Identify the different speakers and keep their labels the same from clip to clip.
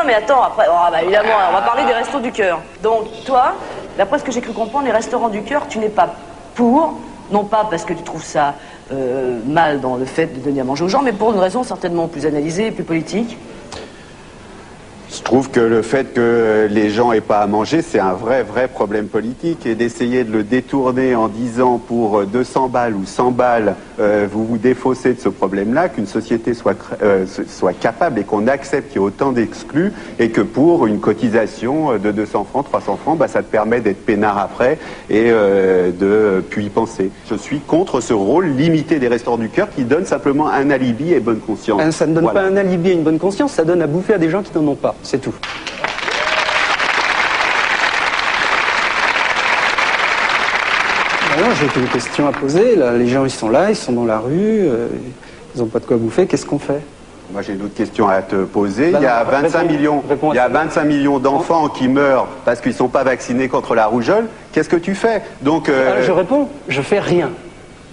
Speaker 1: mais attends, après, évidemment, on va parler des restos du cœur. Donc, toi, d'après ce que j'ai cru comprendre, les restaurants du cœur, tu n'es pas pour, non pas parce que tu trouves ça mal dans le fait de donner à manger aux gens, mais pour une raison certainement plus analysée et plus politique.
Speaker 2: Je trouve que le fait que les gens aient pas à manger, c'est un vrai problème politique, et d'essayer de le détourner en disant pour 200 balles ou 100 balles, vous vous défaussez de ce problème-là, qu'une société soit capable et qu'on accepte qu'il y ait autant d'exclus, et que pour une cotisation de 200 francs, 300 francs, bah, ça te permet d'être peinard après et de puis y penser. Je suis contre ce rôle limité des restaurants du cœur qui donne simplement un alibi et bonne conscience.
Speaker 3: Ça ne donne pas un alibi et une bonne conscience, ça donne à bouffer à des gens qui n'en ont pas. C'est tout. J'ai une question à poser. Là, les gens, ils sont là, ils sont dans la rue, ils n'ont pas de quoi bouffer. Qu'est-ce qu'on fait?
Speaker 2: Moi, j'ai une autre question à te poser. Il y a 25 millions d'enfants qui meurent parce qu'ils ne sont pas vaccinés contre la rougeole. Qu'est-ce que tu fais? Donc,
Speaker 3: je réponds, je fais rien.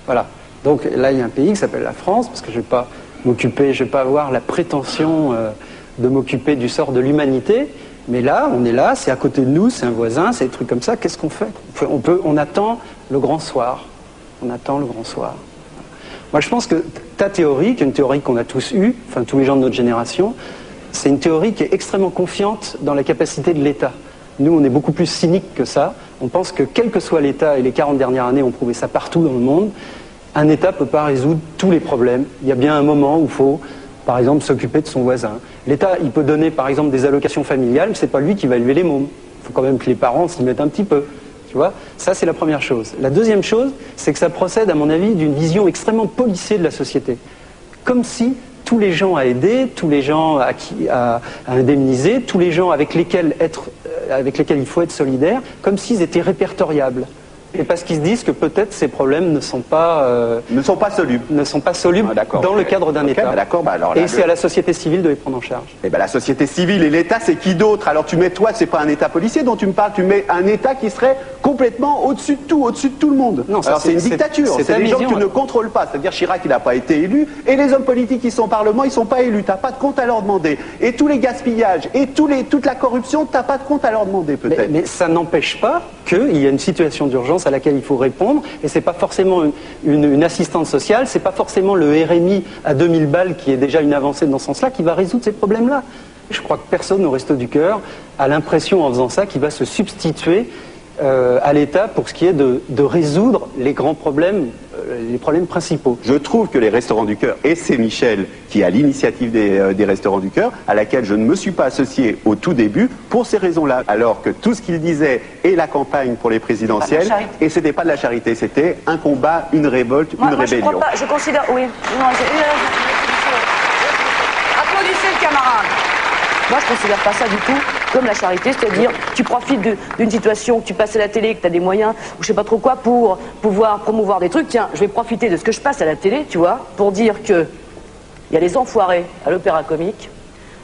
Speaker 3: Voilà. Donc là, il y a un pays qui s'appelle la France, parce que je ne vais pas m'occuper, je ne vais pas avoir la prétention de m'occuper du sort de l'humanité, mais là, on est là, c'est à côté de nous, c'est un voisin, c'est des trucs comme ça, qu'est-ce qu'on fait? On attend le grand soir. On attend le grand soir. Moi, je pense que ta théorie, qui est une théorie qu'on a tous eue, enfin tous les gens de notre génération, c'est une théorie qui est extrêmement confiante dans la capacité de l'État. Nous, on est beaucoup plus cynique que ça. On pense que quel que soit l'État, et les 40 dernières années ont prouvé ça partout dans le monde, un État ne peut pas résoudre tous les problèmes. Il y a bien un moment où il faut, par exemple, s'occuper de son voisin. L'État, il peut donner, par exemple, des allocations familiales, mais ce n'est pas lui qui va élever les mômes. Il faut quand même que les parents s'y mettent un petit peu. Tu vois ? Ça, c'est la première chose. La deuxième chose, c'est que ça procède, à mon avis, d'une vision extrêmement policée de la société. Comme si tous les gens à aider, tous les gens à indemniser, tous les gens avec lesquels il faut être solidaire, comme s'ils étaient répertoriables. Et parce qu'ils se disent que peut-être ces problèmes ne sont pas solubles. Ne sont pas solubles dans le cadre d'un État. Et c'est à la société civile de les prendre en charge.
Speaker 2: Eh ben, la société civile et l'État, c'est qui d'autre? Alors tu mets toi, c'est pas un État policier dont tu me parles, tu mets un État qui serait complètement au-dessus de tout le monde. Non, alors c'est une dictature, c'est des gens que tu ne contrôles pas. C'est-à-dire Chirac, il n'a pas été élu, et les hommes politiques qui sont au Parlement, ils sont pas élus. T'as pas de compte à leur demander. Et tous les gaspillages, et toute la corruption, t'as pas de compte à leur demander peut-être.
Speaker 3: Mais ça n'empêche pas qu'il y a une situation d'urgence à laquelle il faut répondre, et c'est pas forcément une assistante sociale, c'est pas forcément le RMI à 2000 balles qui est déjà une avancée dans ce sens-là qui va résoudre ces problèmes-là. Je crois que personne au Resto du Cœur a l'impression en faisant ça qu'il va se substituer à l'État pour ce qui est de résoudre les grands problèmes, les problèmes principaux.
Speaker 2: Je trouve que les Restaurants du Cœur, et c'est Michel qui a l'initiative des Restaurants du Cœur, à laquelle je ne me suis pas associé au tout début, pour ces raisons-là. Alors que tout ce qu'il disait est la campagne pour les présidentielles, et c'était pas de la charité, c'était un combat, une révolte, une rébellion.
Speaker 1: Je considère, oui. Non, applaudissez le camarade. Moi, je ne considère pas ça du tout comme la charité, c'est-à-dire tu profites d'une situation, que tu passes à la télé, que tu as des moyens, ou je sais pas trop quoi, pour pouvoir promouvoir des trucs. Tiens, je vais profiter de ce que je passe à la télé, tu vois, pour dire que il y a les Enfoirés à l'Opéra Comique.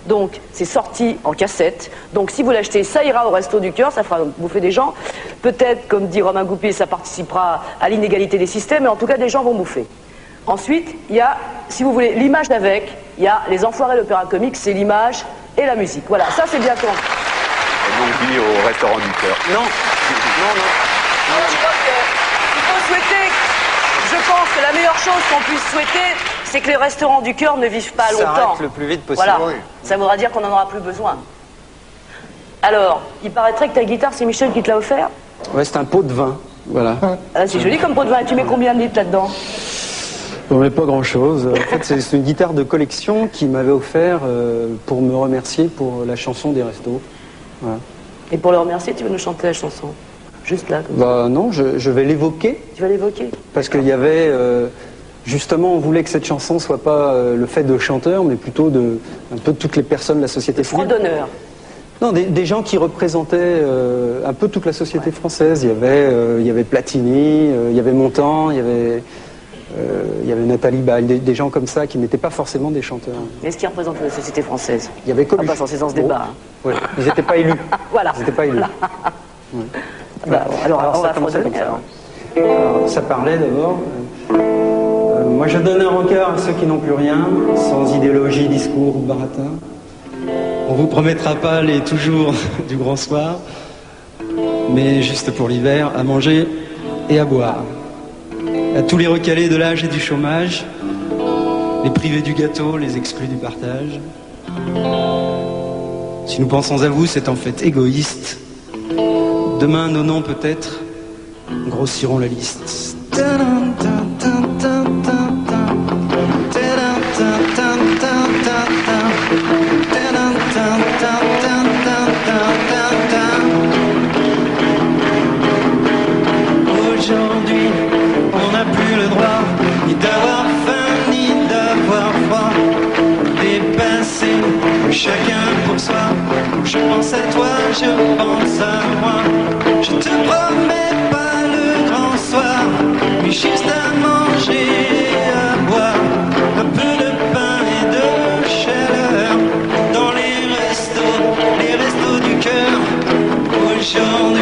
Speaker 1: Donc, c'est sorti en cassette. Donc, si vous l'achetez, ça ira au Resto du Cœur, ça fera bouffer des gens. Peut-être, comme dit Romain Goupil, ça participera à l'inégalité des systèmes, mais en tout cas, des gens vont bouffer. Ensuite, il y a, si vous voulez, l'image d'avec, il y a les Enfoirés à l'Opéra Comique, c'est l'image et la musique. Voilà, ça c'est bien compris.
Speaker 2: Et donc, dit au Restaurant du Cœur.
Speaker 1: Non. Je crois qu'il faut souhaiter, je pense que la meilleure chose qu'on puisse souhaiter, c'est que les Restaurants du Cœur ne vivent pas longtemps.
Speaker 3: Ça arrête le plus vite possible.
Speaker 1: Voilà, ça voudra dire qu'on n'en aura plus besoin. Alors, il paraîtrait que ta guitare, c'est Michel qui te l'a offert?
Speaker 3: Ouais, c'est un pot de vin, voilà.
Speaker 1: Ah, c'est joli comme pot de vin, et tu mets combien de litres là-dedans?
Speaker 3: On met pas grand-chose. En fait, c'est une guitare de collection qu'il m'avait offert pour me remercier pour la chanson des restos. Voilà.
Speaker 1: Et pour le remercier, tu veux nous chanter la chanson? Juste là comme
Speaker 3: ça. Non, je vais l'évoquer.
Speaker 1: Tu vas l'évoquer?
Speaker 3: Parce qu'il y avait... justement, on voulait que cette chanson soit pas le fait de chanteurs, mais plutôt un peu de toutes les personnes de la société civile.
Speaker 1: Fredonneurs.
Speaker 3: Non, des gens qui représentaient un peu toute la société française. Il y avait Platini, il y avait Montand, il y avait Nathalie Baye, des gens comme ça qui n'étaient pas forcément des chanteurs.
Speaker 1: Mais est-ce qu'ils représentent la société française?
Speaker 3: Il y avait Coluche.
Speaker 1: Pas censé dans ce débat.
Speaker 3: Ouais. Ils n'étaient pas élus.
Speaker 1: Voilà.
Speaker 3: Ils n'étaient pas élus.
Speaker 1: Ouais. Alors, on va
Speaker 3: commencer comme ça. Alors, ça parlait d'abord. Moi, je donne un rencard à ceux qui n'ont plus rien, sans idéologie, discours ou baratin. On vous promettra pas les toujours du grand soir, mais juste pour l'hiver, à manger et à boire. À tous les recalés de l'âge et du chômage, les privés du gâteau, les exclus du partage. Si nous pensons à vous, c'est en fait égoïste. Demain, nos noms peut-être grossiront la liste. Aujourd'hui, on n'a plus le droit ni d'avoir faim, ni d'avoir froid. Dépasser chacun pour soi. Je pense à toi, je pense à moi. Je te promets pas le grand soir, mais juste à manger et à boire. Un peu de pain et de chaleur dans les restos du cœur. Aujourd'hui